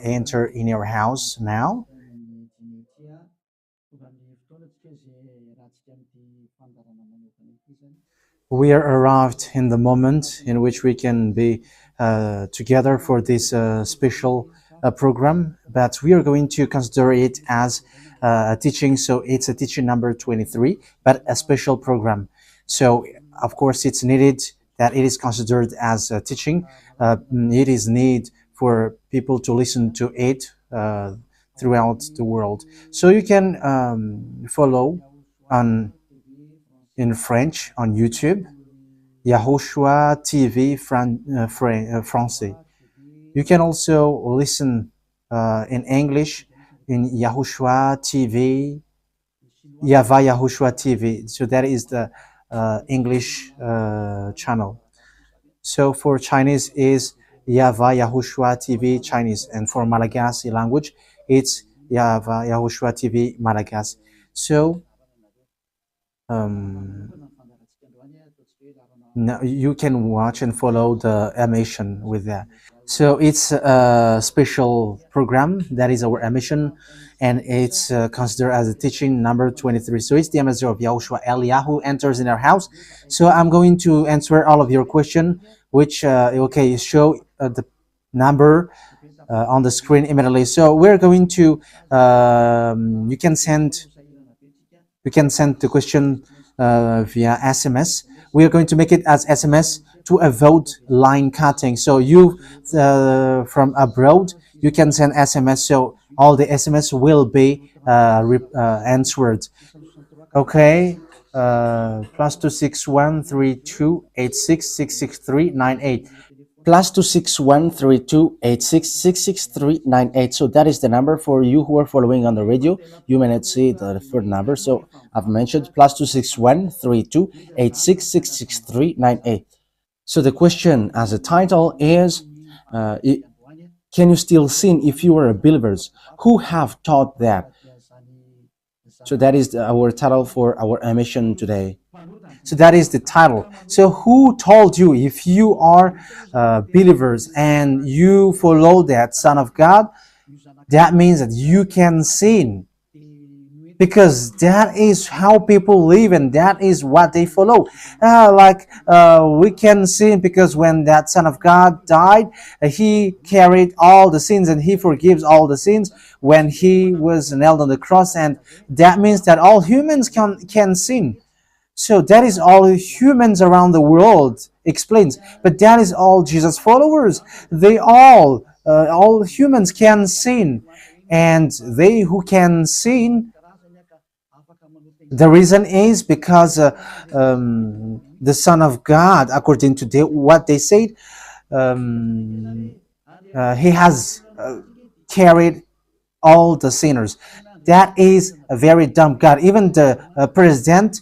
enter in your house now. We are arrived in the moment in which we can be together for this special program, but we are going to consider it as a teaching. So it's a teaching number 23, but a special program. So of course it's needed that it is considered as a teaching. It is need for people to listen to it throughout the world. So you can follow on in French on YouTube, YAHOSHUAH TV Français. You can also listen in English in YAHOSHUAH TV, YAHVAH YAHOSHUAH TV. So that is the English channel. So for Chinese is YAHVAH YAHOSHUAH TV Chinese, and for Malagasy language it's YAHVAH YAHOSHUAH TV Malagasy. So now you can watch and follow the emission with that. So it's a special program that is our emission, and it's considered as a teaching number 23. So it's the message of Yahushua Eliyahu enters in our house. So I'm going to answer all of your question, which okay, show the number on the screen immediately. So we're going to you can send the question via SMS. We are going to make it as SMS to avoid line cutting. So you from abroad, you can send SMS. So all the SMS will be answered. Okay. +2613286666398. +2613286666398. So that is the number for you who are following on the radio. You may not see the third number, so I've mentioned +2613286666398. So the question as a title is, can you still sin if you are a believers? Who have taught that? So that is our title for our emission today. So that is the title. So who told you if you are believers and you follow that Son of God, that means that you can sin? Because that is how people live and that is what they follow. We can sin because when that Son of God died, he carried all the sins and he forgives all the sins when he was nailed on the cross, and that means that all humans can sin. So that is all humans around the world explains. But that is all Jesus followers. They all humans can sin. And they who can sin, the reason is because the Son of God, according to what they said, he has carried all the sinners. That is a very dumb God. Even the president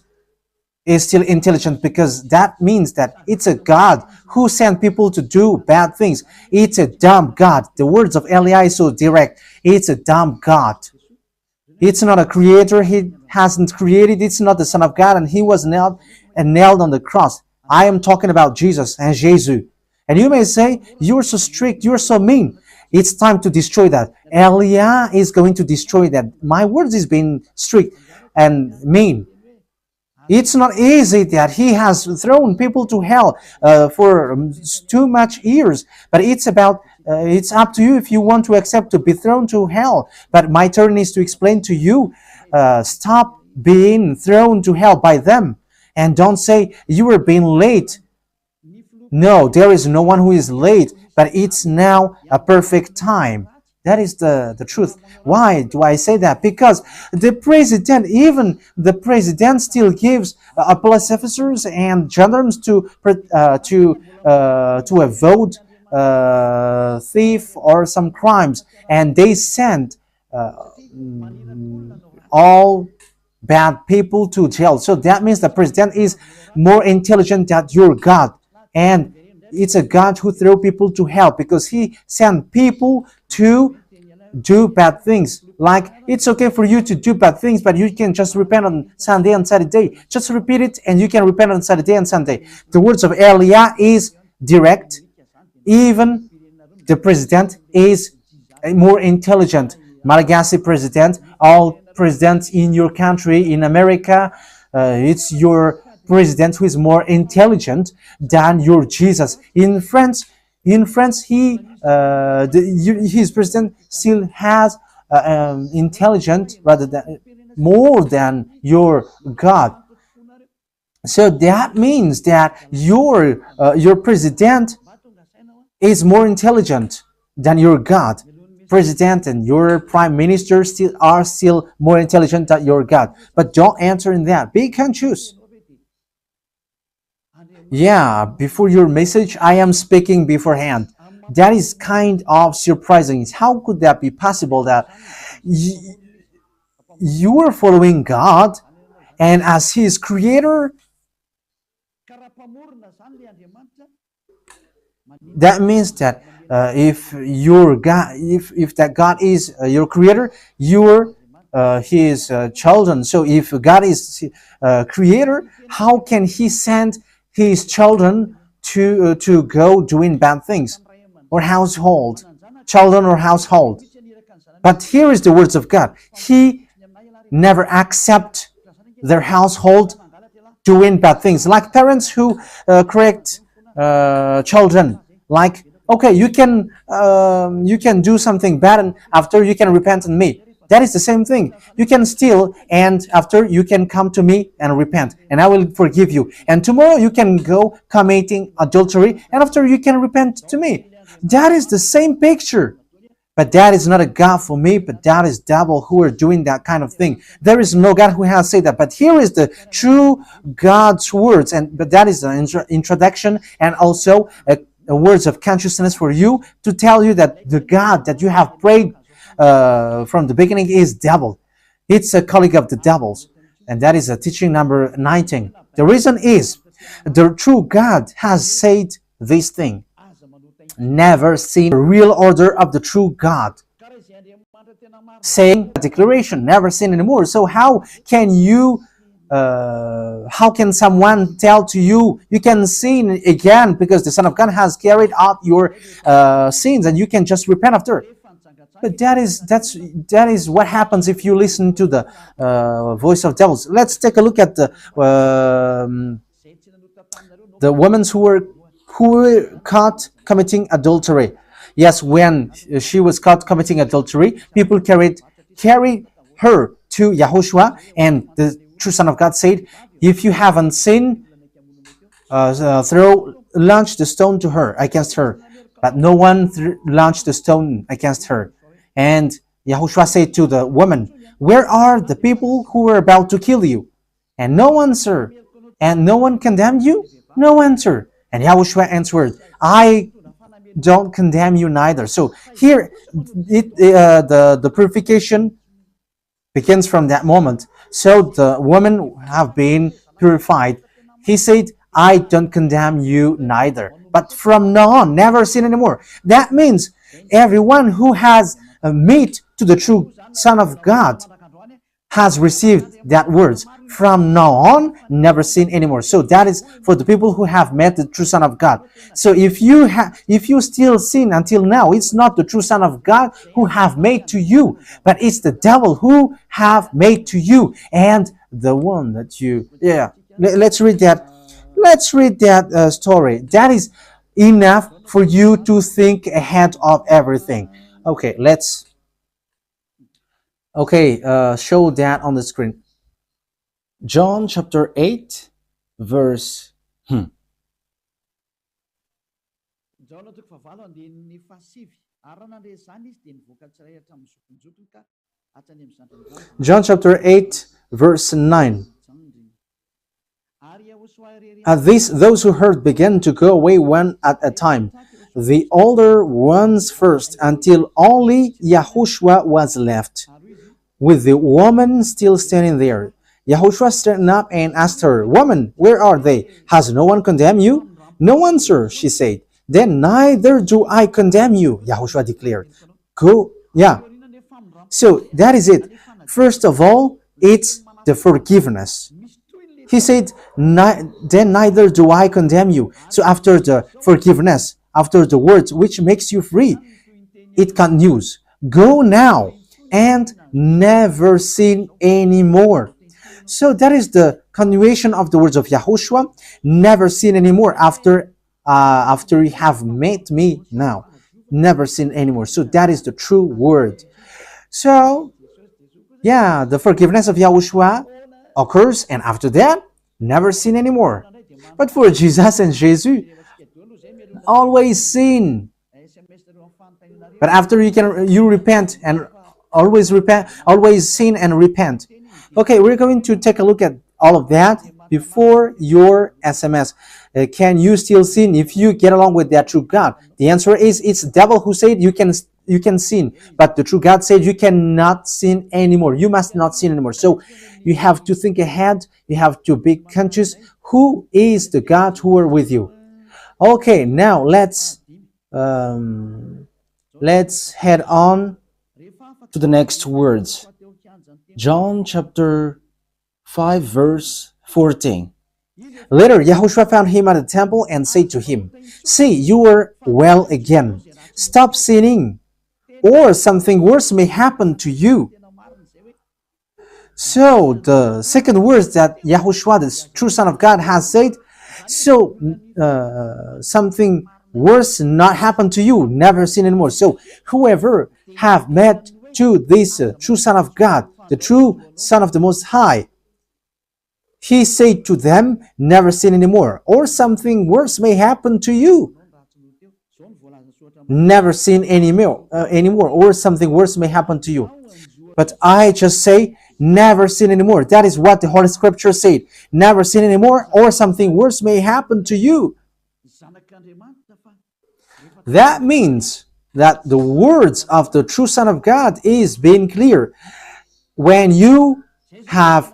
is still intelligent, because that means that it's a God who sent people to do bad things. It's a dumb God. The words of Eli is so direct. It's a dumb God. It's not a creator. He hasn't created. It's not the Son of God, and he was nailed on the cross. I am talking about Jesus and Jesus. And you may say, you're so strict, you're so mean. It's time to destroy that. Elia is going to destroy that. My words is being strict and mean. It's not easy that he has thrown people to hell for too much years, but it's up to you if you want to accept to be thrown to hell. But my turn is to explain to you, stop being thrown to hell by them, and don't say you were being late. No, there is no one who is late, but it's now a perfect time. That is the truth. Why do I say that? Because even the president still gives police officers and gendarmes to avoid thief or some crimes, and they send all bad people to jail. So that means the president is more intelligent than your God, and it's a God who throw people to hell because he sent people to do bad things. Like, it's okay for you to do bad things, but you can just repent on Sunday and Saturday. Just repeat it and you can repent on Saturday and Sunday. The words of Elia is direct. Even The president is more intelligent. Malagasy president, all presidents in your country, in America, it's your president who is more intelligent than your Jesus. In France, his president still has intelligent rather than more than your God. So that means that your president is more intelligent than your God. President and your prime minister are still more intelligent than your God. But don't answer in that. Be conscious. Yeah, before your message, I am speaking beforehand. That is kind of surprising. How could that be possible that you are following God and as His creator? That means that if your God, if that God is your creator, you're His children. So if God is creator, how can He send His children to go doing bad things or household, children or household? But here is the words of God. He never accept their household doing bad things, like parents who correct children. Like, okay, you can do something bad, and after you can repent on me. That is the same thing. You can steal, and after you can come to me and repent, and I will forgive you. And tomorrow you can go committing adultery, and after you can repent to me. That is the same picture. But that is not a God for me, but that is devil who are doing that kind of thing. There is no God who has said that. But here is the true God's words, but that is an introduction and also a words of consciousness for you to tell you that the God that you have prayed from the beginning is devil. It's a colleague of the devils. And that is a teaching number 19. The reason is the true God has said this thing. Never seen a real order of the true God saying a declaration, never seen anymore. So how can someone tell to you you can sin again because the Son of God has carried out your sins and you can just repent after? But that is what happens if you listen to the voice of devils. Let's take a look at the women who were caught committing adultery. Yes, when she was caught committing adultery, people carried her to YAHOSHUAH, and the true Son of God said, if you haven't sinned, launch the stone to her, against her. But no one launched the stone against her. And YAHOSHUAH said to the woman, where are the people who were about to kill you? And no answer. And no one condemned you? No answer. And YAHOSHUAH answered, I don't condemn you neither. So here, the purification begins from that moment. So the women have been purified. He said, I don't condemn you neither. But from now on, never sin anymore. That means everyone who has met to the true Son of God has received that words. From now on, never sin anymore. So that is for the people who have met the true Son of God. So if you still sin until now, it's not the true Son of God who have made to you, but it's the devil who have made to you, and the one that you. Yeah, let's read that. Let's read that story. That is enough for you to think ahead of everything. Okay, let's. Okay, show that on the screen. John chapter 8, verse. John chapter 8, verse 9. At this, those who heard began to go away one at a time, the older ones first, until only YAHOSHUAH was left, with the woman still standing there. YAHOSHUAH straightened up and asked her, Woman, where are they? Has no one condemned you? No one, sir, she said. Then neither do I condemn you, YAHOSHUAH declared. Go, yeah. So that is it. First of all, it's the forgiveness. He said, then neither do I condemn you. So after the forgiveness, after the words which makes you free. It continues, go now and never sin anymore. So that is the continuation of the words of Yahushua. Never sin anymore after you have met me now. Never sin anymore. So that is the true word. So yeah, the forgiveness of Yahushua occurs, and after that, never sin anymore. But for Jesus and Jesus, always sin. But after you repent and always sin and repent. Okay, we're going to take a look at all of that before your SMS. Can you still sin if you get along with that true God? The answer is it's the devil who said you can sin, but the true God said you cannot sin anymore. You must not sin anymore. So you have to think ahead. You have to be conscious. Who is the God who are with you? Okay, now let's head on to the next words. John chapter 5 verse 14. Later, Yahushua found him at the temple and said to him, see, you are well again. Stop sinning, or something worse may happen to you. So, the second words that Yahushua, the true Son of God, has said, so something worse not happen to you, never sin anymore. So, whoever have met to this true Son of God, the true Son of the Most High, he said to them, never sin anymore, or something worse may happen to you. Never sin anymore, or something worse may happen to you. But I just say, never sin anymore. That is what the Holy Scripture said. Never sin anymore, or something worse may happen to you. That means that the words of the true Son of God is being clear. When you have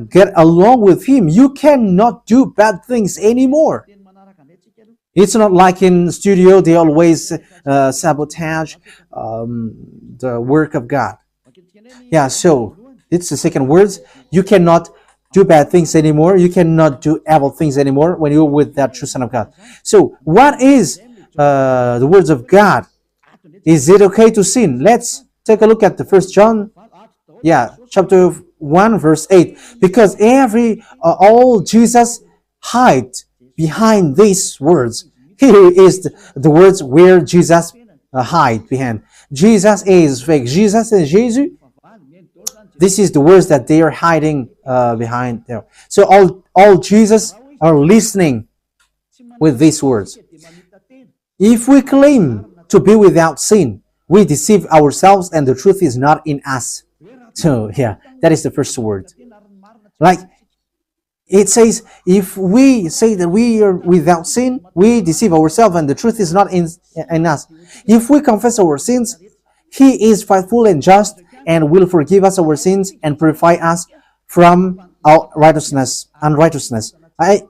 get along with him, you cannot do bad things anymore. It's not like in studio they always sabotage the work of God. Yeah, so it's the second words. You cannot do bad things anymore. You cannot do evil things anymore when you're with that true Son of God. So what is the words of God? Is it okay to sin? Let's take a look at the First John, chapter 1 verse 8. Because all Jesus hide behind these words. Here is the words where Jesus hide behind. Jesus is fake. Jesus and Jesus. This is the words that they are hiding behind there. So all Jesus are listening with these words. If we claim to be without sin, we deceive ourselves and the truth is not in us. So yeah, that is the first word. Like it says, if we say that we are without sin, we deceive ourselves and the truth is not in us. If we confess our sins, he is faithful and just and will forgive us our sins and purify us from our unrighteousness. I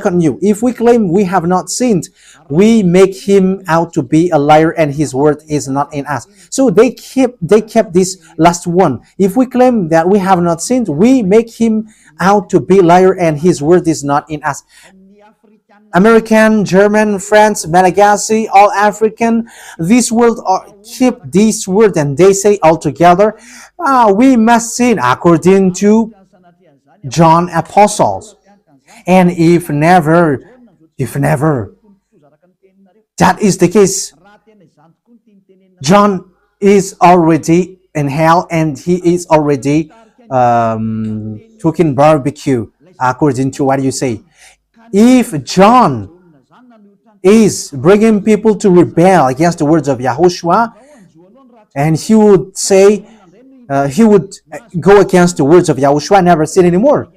continue. If we claim we have not sinned, we make him out to be a liar and his word is not in us. So they kept this last one. If we claim that we have not sinned, we make him out to be liar and his word is not in us. American, German, French, Malagasy, all African, this world keep this word and they say all together, we must sin according to John Apostles. And if never, that is the case, John is already in hell and he is already cooking barbecue, according to what you say. If John is bringing people to rebel against the words of Yahushua, and he would say, he would go against the words of Yahushua, never sin anymore.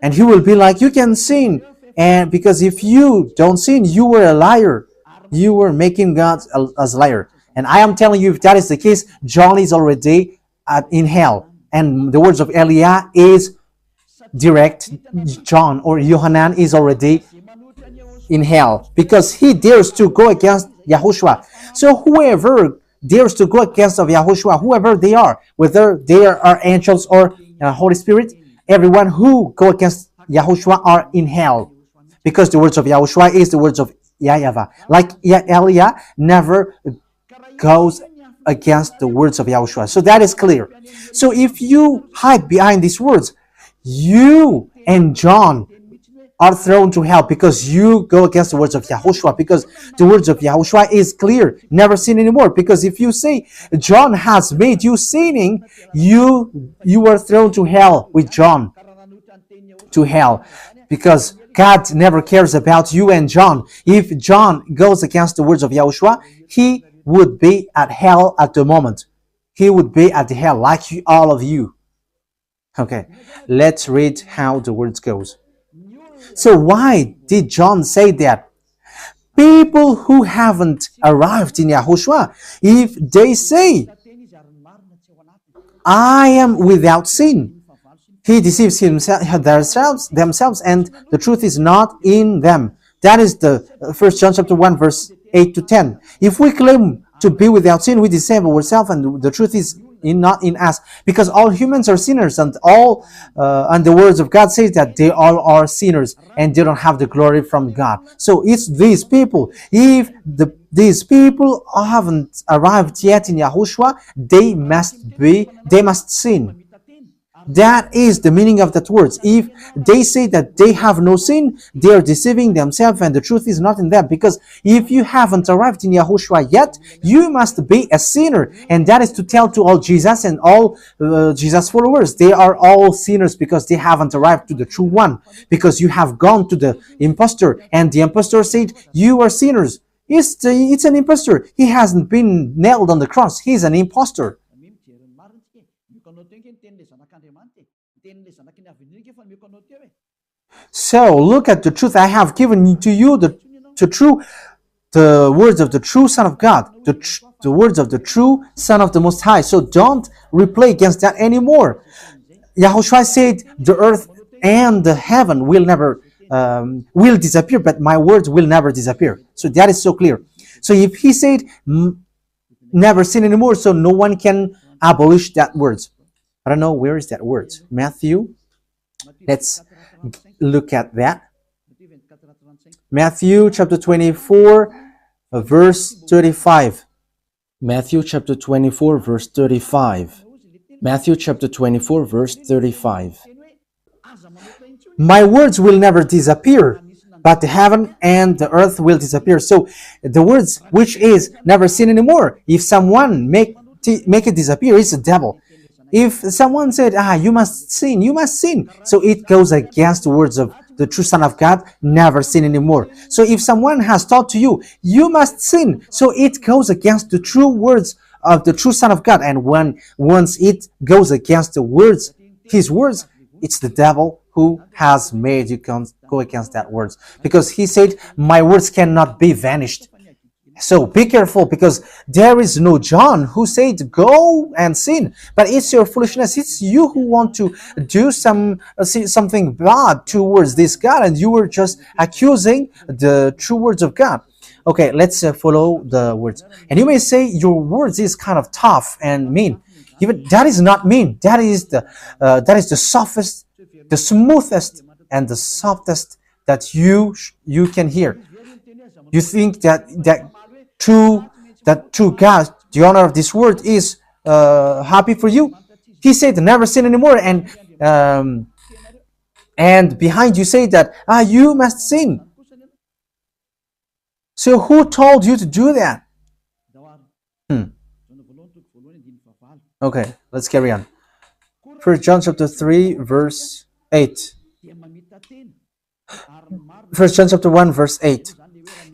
And he will be like, you can sin. And because if you don't sin, you were a liar. You were making God as a liar. And I am telling you, if that is the case, John is already in hell. And the words of Eliah is direct. John or Yohanan is already in hell. Because he dares to go against Yahushua. So whoever dares to go against of Yahushua, whoever they are, whether they are angels or Holy Spirit, everyone who go against Yahushua are in hell, because the words of Yahushua is the words of YAHVAH. Like Elia never goes against the words of Yahushua. So that is clear. So if you hide behind these words, you and John are thrown to hell because you go against the words of YAHOSHUAH, because the words of YAHOSHUAH is clear, never sin anymore. Because if you say John has made you sinning, you are thrown to hell with John, to hell, because God never cares about you and John. If John goes against the words of YAHOSHUAH, he would be at hell at the moment. He would be at the hell like all of you. Okay, let's read how the words goes. So why did John say that? People who haven't arrived in Yahushua, if they say, I am without sin, he deceives themselves, and the truth is not in them. That is the 1 John chapter 1, verse 8 to 10. If we claim to be without sin, we deceive ourselves, and the truth is not in us, because all humans are sinners, and and the words of God says that they all are sinners and they don't have the glory from God. So it's these people. If these people haven't arrived yet in Yahushua, they must sin. That is the meaning of that words. If they say that they have no sin, they are deceiving themselves, and the truth is not in them. Because if you haven't arrived in Yahushua yet, you must be a sinner. And that is to tell to all Jesus and all Jesus followers. They are all sinners because they haven't arrived to the true one. Because you have gone to the impostor, and the impostor said, you are sinners. It's an impostor. He hasn't been nailed on the cross. He's an impostor. So look at the truth I have given to you, the words of the true Son of God, the words of the true Son of the Most High. So don't replay against that anymore. Yahushua said the earth and the heaven will never will disappear, but my words will never disappear. So that is so clear. So if he said never sin anymore, so no one can abolish that words. I don't know, where is that word? Matthew. Let's look at that. Matthew chapter 24, verse 35. Matthew chapter 24, verse 35. Matthew chapter 24, verse 35. My words will never disappear, but the heaven and the earth will disappear. So the words which is never sin anymore, if someone make it disappear, it's the devil. If someone said, you must sin, you must sin. So it goes against the words of the true Son of God, never sin anymore. So if someone has taught to you, you must sin. So it goes against the true words of the true Son of God. And once it goes against the words, his words, it's the devil who has made you go against that words. Because he said, my words cannot be vanished. So be careful, because there is no John who said go and sin, but it's your foolishness. It's you who want to do something bad towards this God, and you were just accusing the true words of God. Okay, let's follow the words. And you may say your words is kind of tough and mean. Even that is not mean. That is the softest, the smoothest, and the softest that you can hear. You think that true God, the owner of this word, is happy for you? He said never sin anymore, and behind you say that you must sin. So who told you to do that? Okay, let's carry on. 1 John chapter 3, verse 8. 1 John chapter 1, verse 8.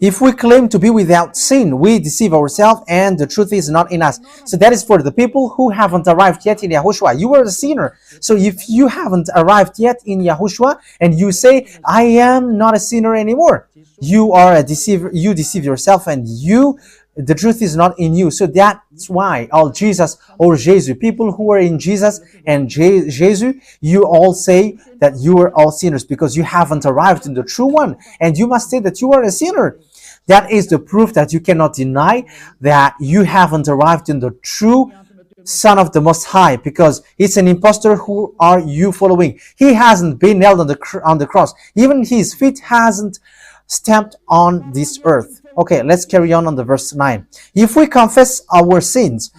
If we claim to be without sin, we deceive ourselves, and the truth is not in us. So that is for the people who haven't arrived yet in Yahushua. You are a sinner. So if you haven't arrived yet in Yahushua, and you say, I am not a sinner anymore, you are a deceiver. You deceive yourself, and the truth is not in you. So that's why all Jesus or Jesus, people who are in Jesus and Jesus, you all say that you are all sinners because you haven't arrived in the true one. And you must say that you are a sinner. That is the proof that you cannot deny that you haven't arrived in the true Son of the Most High, because it's an impostor. Who are you following? He hasn't been nailed on the cross. Even his feet hasn't stamped on this earth. Okay, let's carry on the verse 9. If we confess our sins,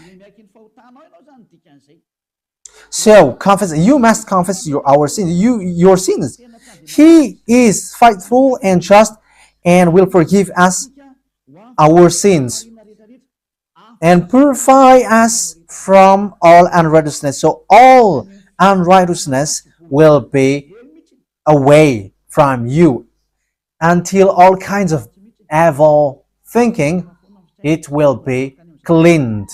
so confess, you must confess our sins, your sins. He is faithful and just and will forgive us our sins and purify us from all unrighteousness. So all unrighteousness will be away from you until all kinds of evil thinking, it will be cleaned.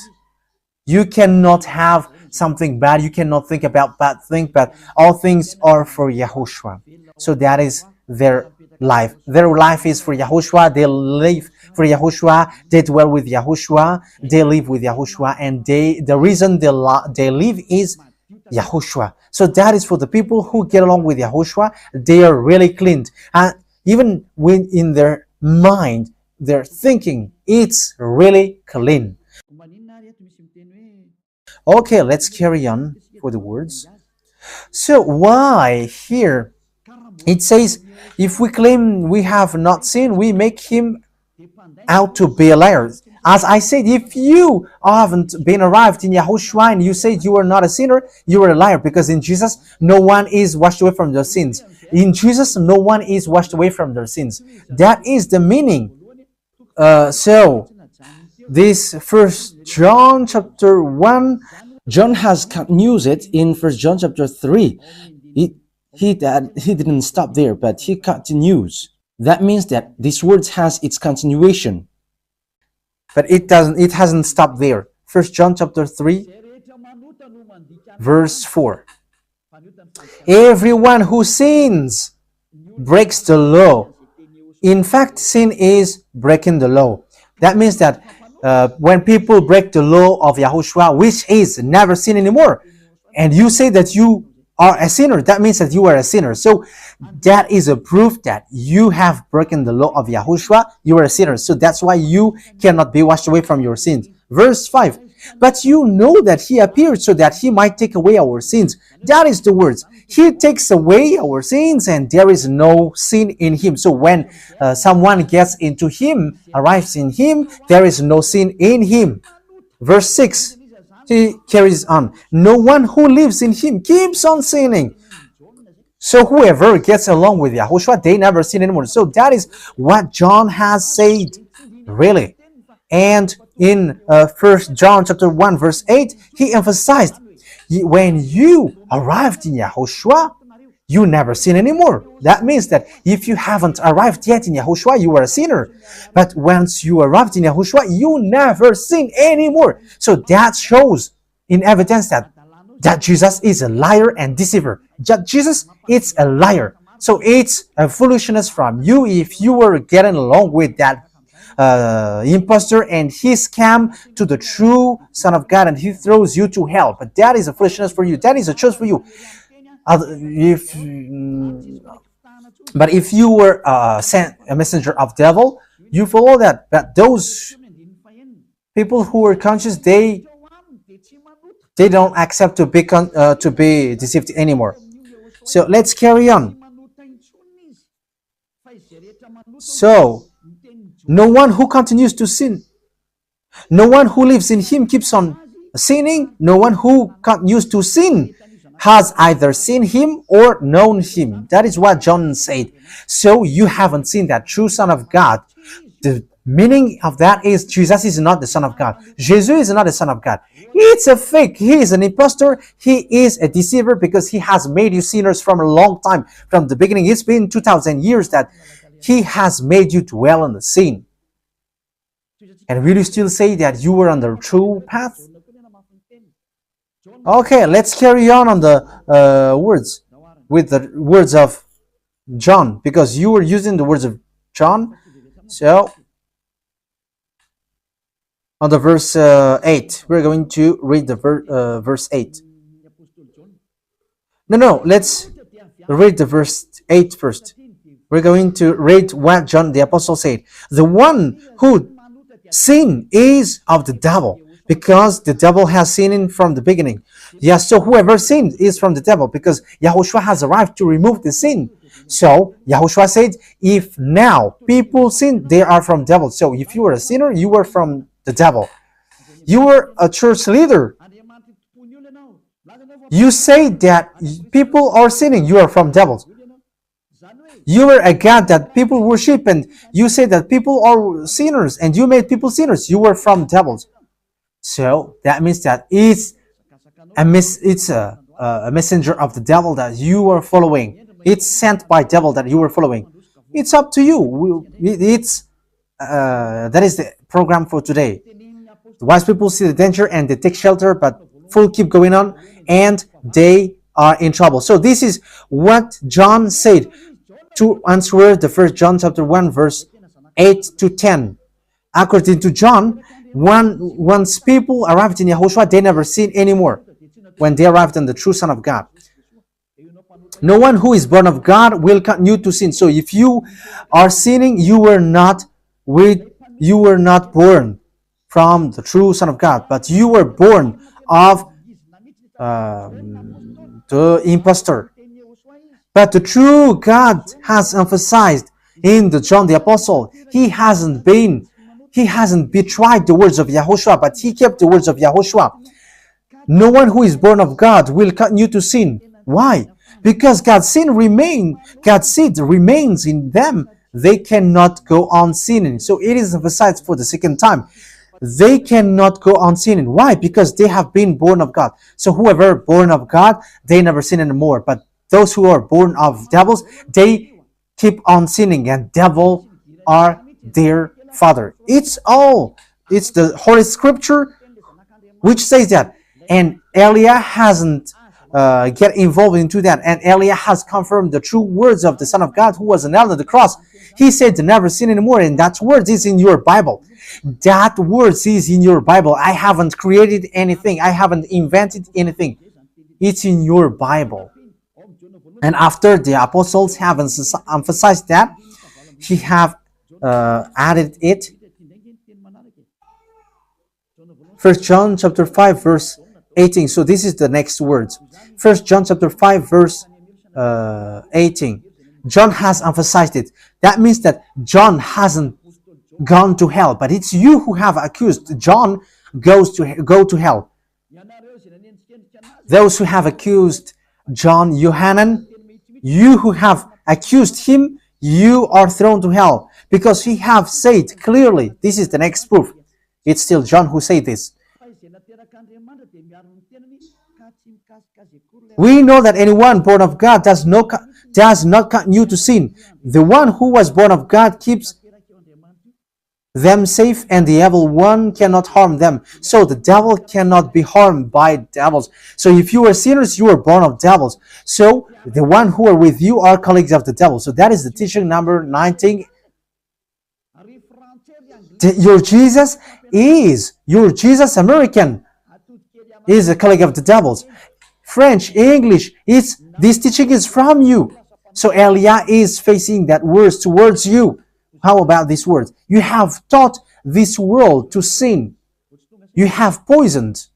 You cannot have something bad. You cannot think about bad things, but all things are for Yahushua. So that is their life. Their life is for Yahushua. They live for Yahushua. They dwell with Yahushua. They live with Yahushua. And the reason they live is Yahushua. So that is for the people who get along with Yahushua. They are really cleaned. And even when in their mind, their thinking, it's really clean. Okay, let's carry on for the words. So why here it says, if we claim we have not sinned, we make him out to be a liar. As I said, if you haven't been arrived in Yahushua and you said you are not a sinner, you are a liar, because in Jesus no one is washed away from their sins. In Jesus no one is washed away from their sins. That is the meaning. So this First John chapter 1, John has continued it in First John chapter 3. He didn't stop there, but he continues. That means that this word has its continuation. But it hasn't stopped there. First John chapter 3, verse 4. Everyone who sins breaks the law. In fact, sin is breaking the law. That means that when people break the law of Yahushua, which is never sin anymore, and you say that you are a sinner, that means that you are a sinner. So that is a proof that you have broken the law of Yahushua. You are a sinner. So that's why you cannot be washed away from your sins. Verse 5. But you know that he appeared so that he might take away our sins. That is the words. He takes away our sins and there is no sin in him. So when someone gets into him, arrives in him, there is no sin in him. Verse 6. He carries on. No one who lives in him keeps on sinning. So whoever gets along with Yahushua, they never sin anymore. So that is what John has said, really. And in 1 John chapter 1 verse 8, he emphasized, when you arrived in Yahushua, you never sin anymore. That means that if you haven't arrived yet in Yahushua, you are a sinner. But once you arrived in Yahushua, you never sin anymore. So that shows in evidence that Jesus is a liar and deceiver. Jesus is a liar. So it's a foolishness from you if you were getting along with that impostor and he scam to the true Son of God and he throws you to hell. But that is a foolishness for you. That is a choice for you. But if you were sent a messenger of devil, you follow that. But those people who are conscious, they don't accept to be deceived anymore. So let's carry on. So no one who continues to sin, no one who lives in him keeps on sinning. No one who continues to sin has either seen him or known him. That is what John said. So you haven't seen that true Son of God. The meaning of that is Jesus is not the Son of God. Jesus is not the Son of God. It's a fake. He is an impostor. He is a deceiver because he has made you sinners from a long time. From the beginning, it's been 2,000 years that he has made you dwell in the sin. And will you still say that you were on the true path? Okay, let's carry on the words with the words of John, because you were using the words of John. So on the verse 8, we're going to read the verse 8. No, let's read the verse 8 first. We're going to read what John the Apostle said. The one who sinned is of the devil, because the devil has sinned from the beginning. Yes, so whoever sinned is from the devil because Yahushua has arrived to remove the sin. So Yahushua said, if now people sin, they are from devil. So if you were a sinner, you were from the devil. You were a church leader. You say that people are sinning, you are from devils. You were a God that people worship, and you say that people are sinners, and you made people sinners, you were from devils. So that means that it's a messenger of the devil that you are following. It's sent by devil that you are following. It's up to you. That is the program for today. The wise people see the danger and they take shelter, but full keep going on, and they are in trouble. So this is what John said to answer the 1 John chapter 1 verse 8 to 10. According to John, once people arrived in Yahushua, they never sin anymore when they arrived in the true Son of God. No one who is born of God will continue to sin. So if you are sinning, you were not born from the true Son of God, but you were born of the impostor. But the true God has emphasized in the John the Apostle, he hasn't betrayed the words of Yahushua, but he kept the words of Yahushua. No one who is born of God will continue to sin. Why? Because God's seed remains in them. They cannot go on sinning. So it is emphasized for the second time. They cannot go on sinning. Why? Because they have been born of God. So whoever born of God, they never sin anymore. But those who are born of devils, they keep on sinning, and devil are their father. It's the Holy Scripture which says that. And Elia hasn't get involved into that. And Elia has confirmed the true words of the Son of God who was nailed on the cross. He said to never sin anymore, and that word is in your Bible. That word is in your Bible. I haven't created anything. I haven't invented anything. It's in your Bible. And after the apostles have emphasized that, he have added it. 1 John chapter 5 verse 18. So this is the next words. 1 John chapter 5 verse 18. John has emphasized it. That means that John hasn't gone to hell, but it's you who have accused John go to hell. Those who have accused John Yohanan, you who have accused him, you are thrown to hell, because he have said clearly. This is the next proof. It's still John who said this. We know that anyone born of God does not continue to sin. The one who was born of God keeps them safe, and the evil one cannot harm them. So the devil cannot be harmed by devils. So if you are sinners, you are born of devils. So the one who are with you are colleagues of the devil. So that is the teaching number 19. Your Jesus American is a colleague of the devils. French, English, this teaching is from you. So Elia is facing that words towards you. How about these words? You have taught this world to sin. You have poisoned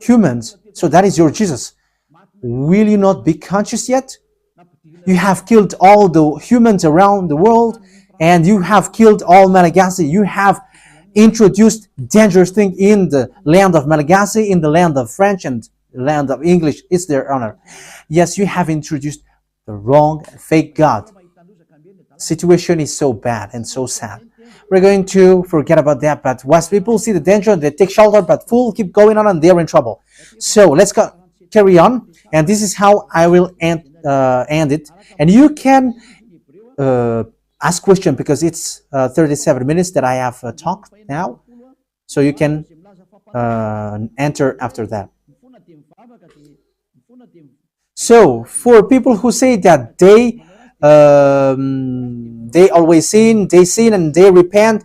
humans. So that is your Jesus. Will you not be conscious yet? You have killed all the humans around the world, and you have killed all Malagasy. You have introduced dangerous things in the land of Malagasy, in the land of French, and the land of English. It's their honor. Yes, you have introduced the wrong, fake God. Situation is so bad and so sad. We're going to forget about that, but once people see the danger, they take shelter, but fools keep going on and they're in trouble. So let's carry on, and this is how I will end it. And you can ask question, because it's 37 minutes that I have talked now, so you can enter after that. So for people who say that they always sin, and they repent.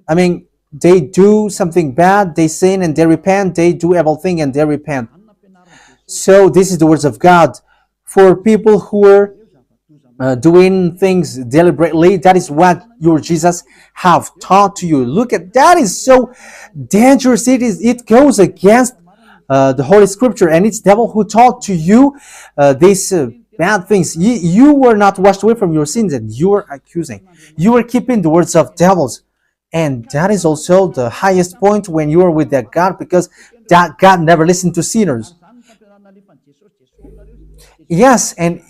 I mean, they do something bad, they sin and they repent. They do everything and they repent. So this is the words of God for people who are doing things deliberately. That is what your Jesus have taught to you. Look at that, is so dangerous. It goes against the Holy Scripture, and it's devil who taught to you these bad things. You were not washed away from your sins, and you were accusing. You were keeping the words of devils, and that is also the highest point when you are with that God, because that God never listened to sinners. Yes, and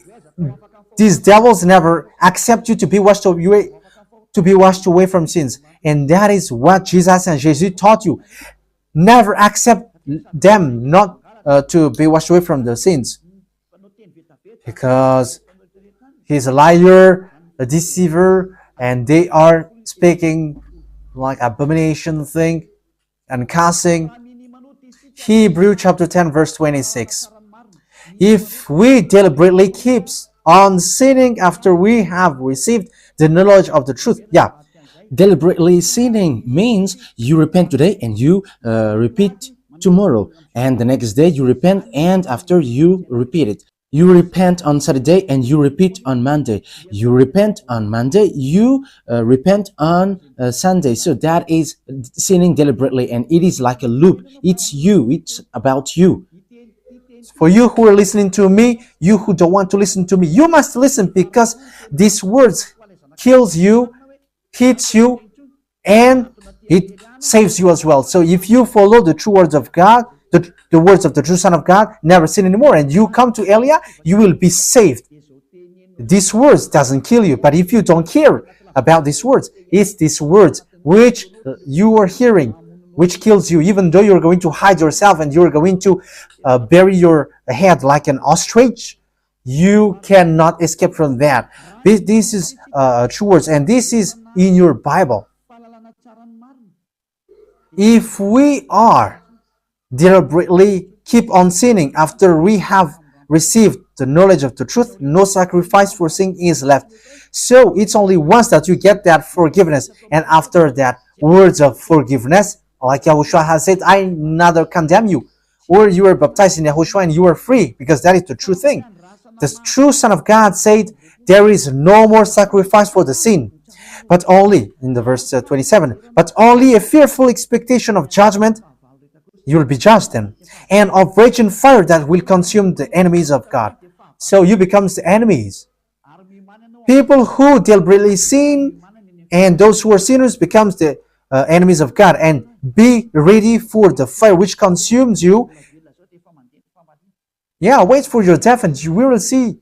these devils never accept you to be washed away from sins, and that is what Jesus and Jesus taught you. Never accept them not to be washed away from the sins, because he's a liar, a deceiver, and they are speaking like abomination thing and cussing. Hebrew chapter 10 verse 26. If we deliberately keep on sinning after we have received the knowledge of the truth, Deliberately sinning means you repent today and you repeat tomorrow, and the next day you repent, and after you repeat it. You repent on Saturday and you repeat on Monday. You repent on Monday, you repent on Sunday. So that is sinning deliberately, and it is like a loop. It's you, it's about you. for you who are listening to me, you who don't want to listen to me, you must listen, because these words kills you, hits you, and it saves you as well. So if you follow the true words of God, the words of the true Son of God, never sin anymore, and you come to Elia, you will be saved. These words doesn't kill you, but if you don't care about these words, it's these words which you are hearing which kills you, even though you're going to hide yourself and you're going to bury your head like an ostrich. You cannot escape from that. This is true words, and this is in your Bible. If we are deliberately keep on sinning after we have received the knowledge of the truth, no sacrifice for sin is left. So it's only once that you get that forgiveness, and after that words of forgiveness, like YAHOSHUAH has said, I neither condemn you, or you are baptized in YAHOSHUAH and you are free, because that is the true thing. The true Son of God said, there is no more sacrifice for the sin, but only, in the verse 27, but only a fearful expectation of judgment. You will be judged then, and of raging fire that will consume the enemies of God. So you become the enemies. People who deliberately sin and those who are sinners becomes the enemies of God, and be ready for the fire which consumes you. Wait for your death and you will see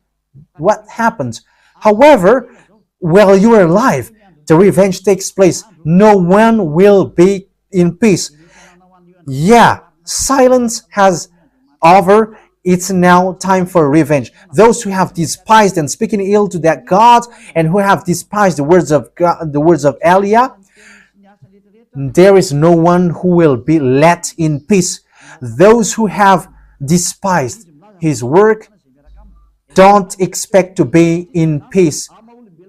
what happens. However, while you are alive, the revenge takes place. No one will be in peace. Silence has over. It's now time for revenge. Those who have despised and speaking ill to that God, and who have despised the words of God, the words of Elia, there is no one who will be let in peace. Those who have despised his work don't expect to be in peace.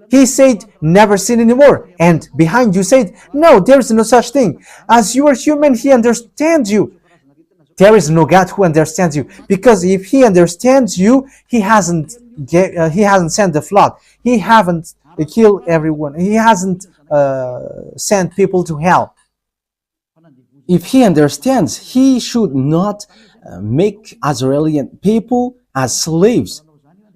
He said, never sin anymore. And behind you said, no, there is no such thing. As you are human, he understands you. There is no God who understands you. Because if he understands you, he hasn't sent the flood. He hasn't killed everyone. He hasn't sent people to hell. If he understands, he should not make Israeli people as slaves.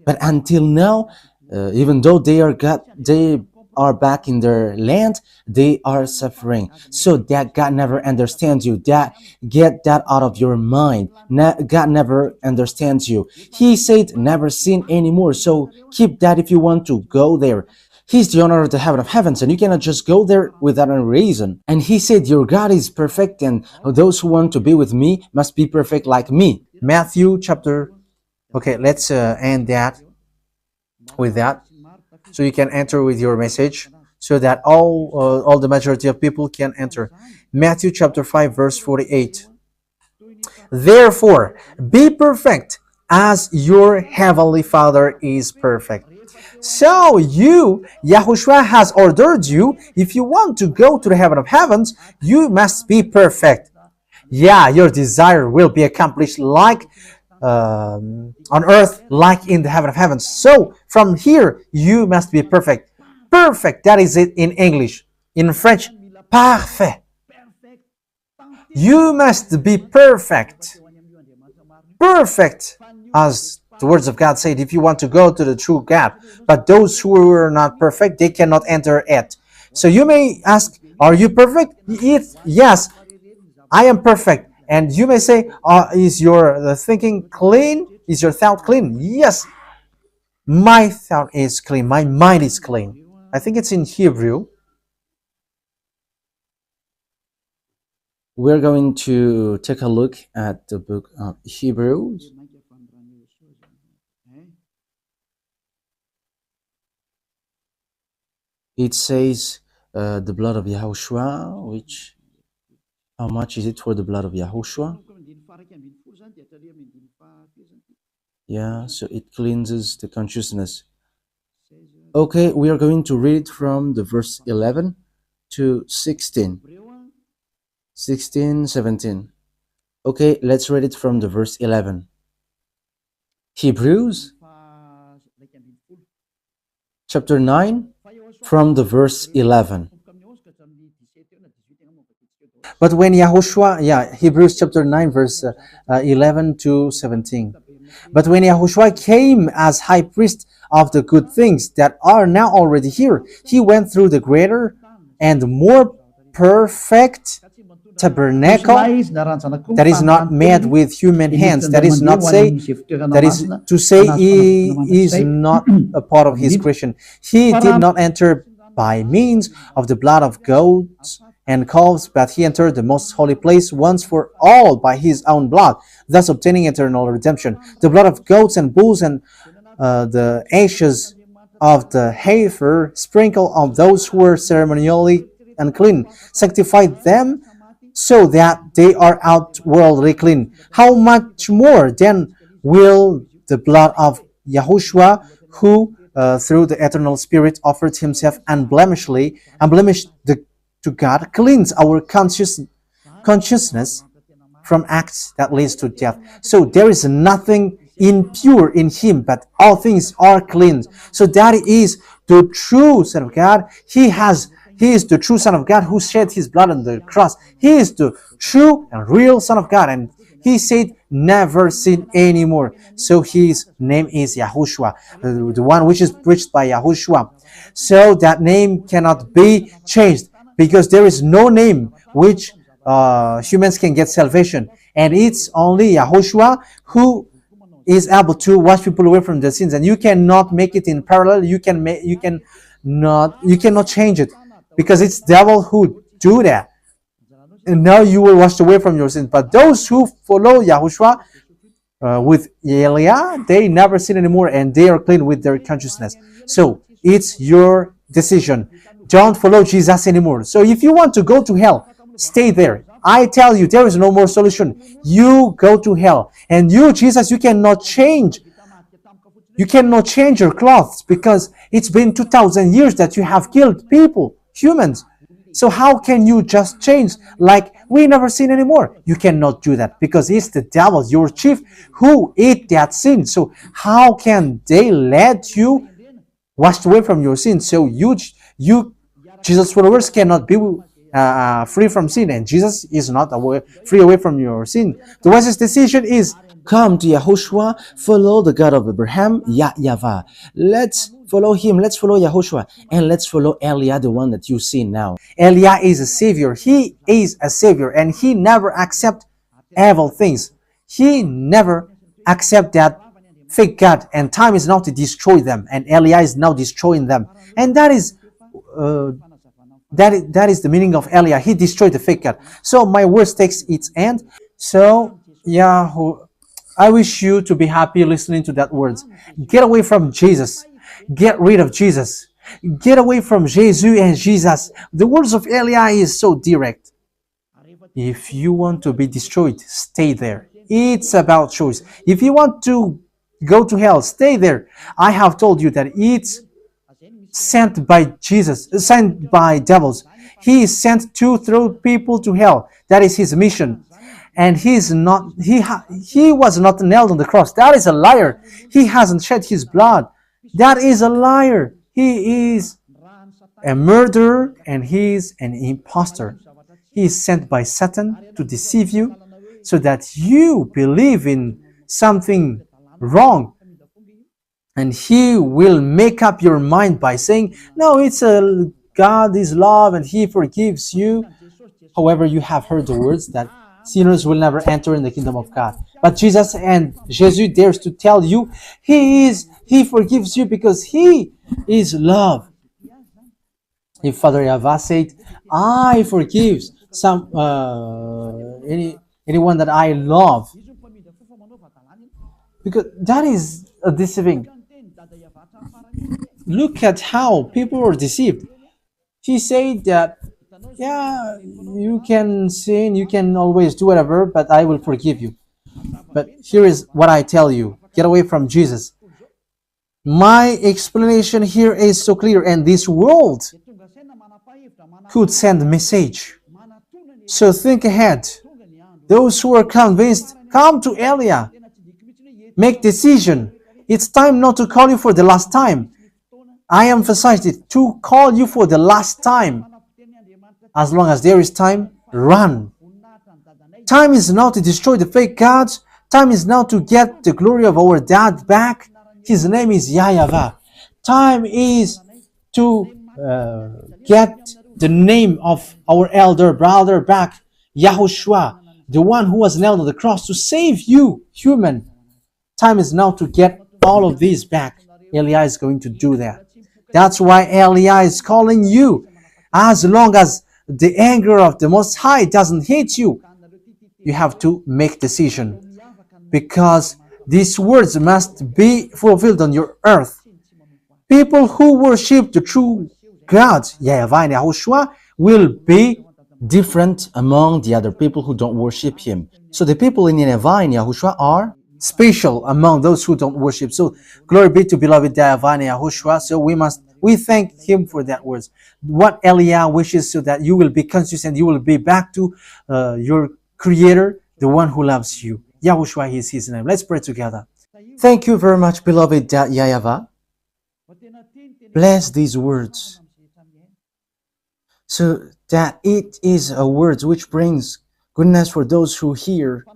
But until now, even though they are back in their land, they are suffering. So that God never understands you. Get that out of your mind. God never understands you. He said never sin anymore. So keep that if you want to go there. He's the owner of the heaven of heavens, and you cannot just go there without a reason. And he said, your God is perfect, and those who want to be with me must be perfect like me. Matthew chapter... Okay, let's end that with that, so you can enter with your message, so that all the majority of people can enter. Matthew chapter 5 verse 48. Therefore, be perfect as your heavenly Father is perfect. So YAHOSHUAH has ordered you, if you want to go to the heaven of heavens, you must be perfect. Your desire will be accomplished like on earth like in the heaven of heavens. So from here, you must be perfect. Perfect, that is it in English. In French, parfait. You must be perfect. Perfect, as the words of God said, if you want to go to the true God. But those who are not perfect, they cannot enter it. So you may ask, are you perfect? Yes, I am perfect. And you may say, is your thinking clean? Is your thought clean? Yes, my thought is clean. My mind is clean. I think it's in Hebrew. We're going to take a look at the book of Hebrews. It says the blood of Yahushua, which, how much is it for the blood of Yahushua? Yeah, so it cleanses the consciousness. Okay, we are going to read from the verse 11 to 16. 16, 17. Okay, let's read it from the verse 11. Hebrews chapter 9 from the verse 11. But when Yahushua, Hebrews chapter 9, verse 11 to 17. But when Yahushua came as high priest of the good things that are now already here, he went through the greater and more perfect tabernacle that is not made with human hands. That is to say he is not a part of his creation. He did not enter by means of the blood of goats and calves, but he entered the most holy place once for all by his own blood, thus obtaining eternal redemption. The blood of goats and bulls and the ashes of the heifer sprinkled on those who were ceremonially unclean, sanctified them so that they are outwardly clean. How much more then will the blood of Yahushua, who through the eternal Spirit offered himself unblemished to God, cleanse our consciousness from acts that leads to death. So there is nothing impure in him, but all things are clean. So that is the true Son of God. He is the true Son of God who shed his blood on the cross. He is the true and real Son of God. And he said, never sin anymore. So his name is Yahushua, the one which is preached by Yahushua. So that name cannot be changed, because there is no name which humans can get salvation. And it's only Yahushua who is able to wash people away from their sins. And you cannot make it in parallel. You cannot change it, because it's devil who do that. And now you will wash away from your sins. But those who follow Yahushua with Elia, they never sin anymore, and they are clean with their consciousness. So it's your decision. Don't follow Jesus anymore. So if you want to go to hell, stay there. I tell you, there is no more solution. You go to hell. And you, Jesus, you cannot change. You cannot change your clothes, because it's been 2,000 years that you have killed people, humans. So how can you just change like we never sin anymore? You cannot do that, because it's the devil, your chief, who ate that sin. So how can they let you wash away from your sin? So you Jesus' followers cannot be free from sin, and Jesus is not free away from your sin. The wisest decision is come to Yahushua, follow the God of Abraham, YAHVAH. Let's follow him, let's follow Yahushua, and let's follow Elia, the one that you see now. Elia is a savior. He is a savior, and he never accept evil things. He never accept that fake God, and time is now to destroy them, and Elia is now destroying them. And that is the meaning of Elia. He destroyed the fake God. So my words takes its end. So I wish you to be happy listening to that words. Get away from Jesus. Get rid of Jesus. Get away from Jesus and Jesus. The words of Elia is so direct. If you want to be destroyed, stay there. It's about choice. If you want to go to hell, stay there. I have told you that it's sent by Jesus, sent by devils. He is sent to throw people to hell. That is his mission. and he was not nailed on the cross. That is a liar. He hasn't shed his blood. That is a liar. He is a murderer and he is an impostor. He is sent by Satan to deceive you so that you believe in something wrong, and he will make up your mind by saying, no, it's a God is love and he forgives you. However, you have heard the words that sinners will never enter in the kingdom of God. But Jesus dares to tell you he forgives you because he is love. If Father YAHVAH said, I forgive anyone that I love, because that is a deceiving. Look at how people are deceived. He said that, yeah, you can sin, you can always do whatever, but I will forgive you. But here is what I tell you: get away from Jesus. My explanation here is so clear, and this world could send a message. So think ahead. Those who are convinced, come to Elia. Make decision. It's time not to call you for the last time. I emphasized it, to call you for the last time. As long as there is time, run. Time is now to destroy the fake gods. Time is now to get the glory of our dad back. His name is YAHVAH. Time is to get the name of our elder brother back, YAHOSHUAH, the one who was nailed on the cross to save you, human. Time is now to get all of these back. Elia is going to do that. That's why Elia is calling you. As long as the anger of the Most High doesn't hit you, you have to make decision, because these words must be fulfilled on your earth. People who worship the true God, YAHVAH and YAHOSHUAH, will be different among the other people who don't worship him. So the people in YAHVAH and YAHOSHUAH are special among those who don't worship. So glory be to beloved YAHVAH and YAHOSHUAH. So we thank him for that words. What Elia wishes, so that you will be consistent, you will be back to your Creator, the one who loves you. YAHOSHUAH is his name. Let's pray together. Thank you very much, beloved YAHVAH. Bless these words, so that it is a word which brings goodness for those who hear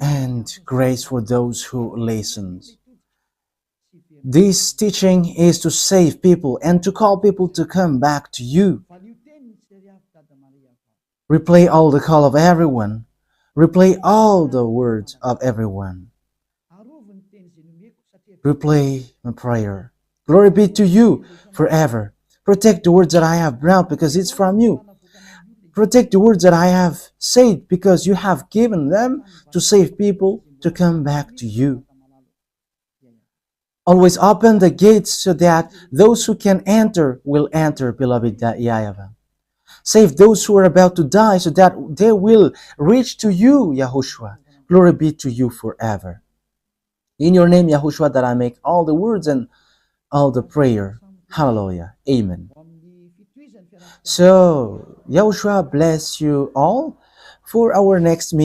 and grace for those who listen. This teaching is to save people and to call people to come back to you. Replay all the call of everyone. Replay all the words of everyone. Replay my prayer. Glory be to you forever. Protect the words that I have brought, because it's from you. Protect the words that I have said, because you have given them to save people to come back to you. Always open the gates so that those who can enter will enter, beloved YAHVAH. Save those who are about to die so that they will reach to you, YAHOSHUAH. Glory be to you forever. In your name, YAHOSHUAH, that I make all the words and all the prayer. Hallelujah. Amen. So, YAHOSHUAH bless you all for our next meeting.